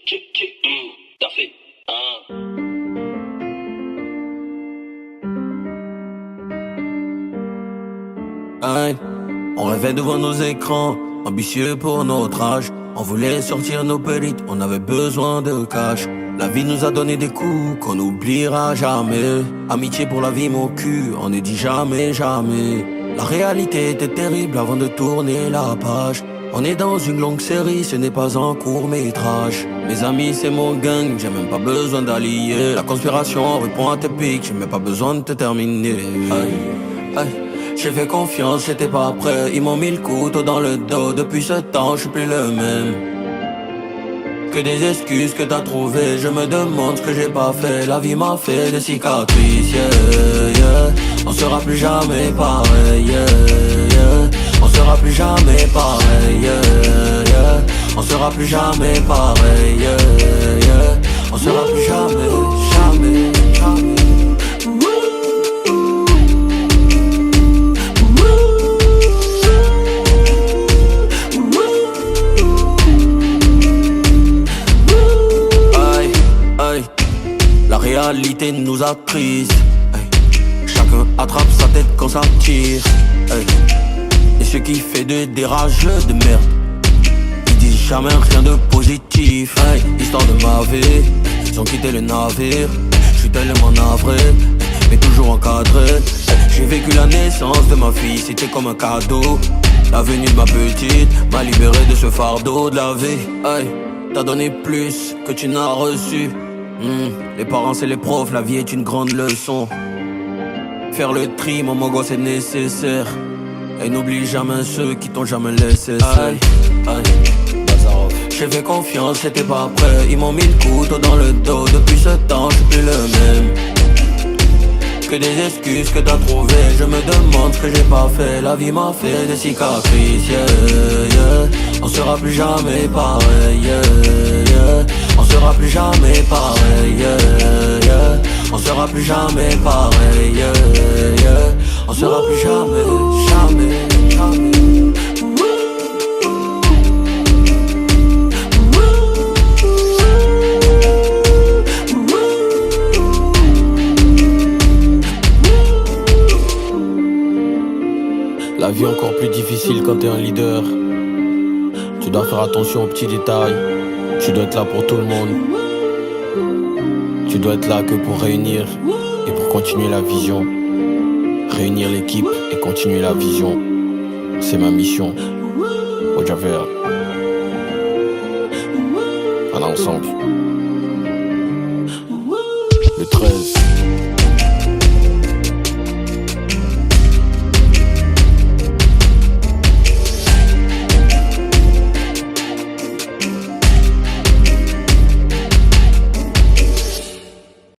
T'as fait. Ah. Aïe, on rêvait devant nos écrans, ambitieux pour notre âge. On voulait sortir nos pélites, on avait besoin de cash. La vie nous a donné des coups qu'on n'oubliera jamais. Amitié pour la vie, mon cul, on ne dit jamais, jamais. La réalité était terrible avant de tourner la page. On est dans une longue série, ce n'est pas un court-métrage. Mes amis, c'est mon gang, j'ai même pas besoin d'allier. La conspiration répond à tes pics, j'ai même pas besoin de te terminer. Aïe, aïe. J'ai fait confiance, j'étais pas prêt. Ils m'ont mis le couteau dans le dos. Depuis ce temps, je suis plus le même. Que des excuses que t'as trouvées. Je me demande ce que j'ai pas fait. La vie m'a fait des cicatrices, yeah, yeah. On sera plus jamais pareil, yeah, yeah. On sera plus jamais pareil, yeah, yeah. On sera plus jamais pareil, yeah, yeah. On sera plus jamais, jamais, jamais. La réalité nous attrise. Chacun attrape sa tête quand ça tire. Et ce qui fait des rageux de merde, ils disent jamais rien de positif. Histoire de ma vie, ils ont quitté le navire. Je suis tellement navré, mais toujours encadré. J'ai vécu la naissance de ma fille, c'était comme un cadeau. La venue de ma petite m'a libéré de ce fardeau de la vie. T'as donné plus que tu n'as reçu. Les parents c'est les profs, la vie est une grande leçon. Faire le tri, mon mogo c'est nécessaire. Et n'oublie jamais ceux qui t'ont jamais laissé seul. J'ai fait confiance, j'étais pas prêt. Ils m'ont mis le couteau dans le dos. Depuis ce temps, je suis plus le même. Que des excuses que t'as trouvées. Je me demande ce que j'ai pas fait. La vie m'a fait des cicatrices, yeah, yeah. On sera plus jamais pareil, yeah, yeah. On sera plus jamais pareil, yeah, yeah. On sera plus jamais pareil, yeah, yeah. On sera plus jamais, jamais, jamais. La vie est encore plus difficile quand t'es un leader. Tu dois faire attention aux petits détails. Tu dois être là pour tout le monde. Tu dois être là que pour réunir et pour continuer la vision. Réunir l'équipe et continuer la vision. C'est ma mission. Ojaver. On est ensemble. Le 13.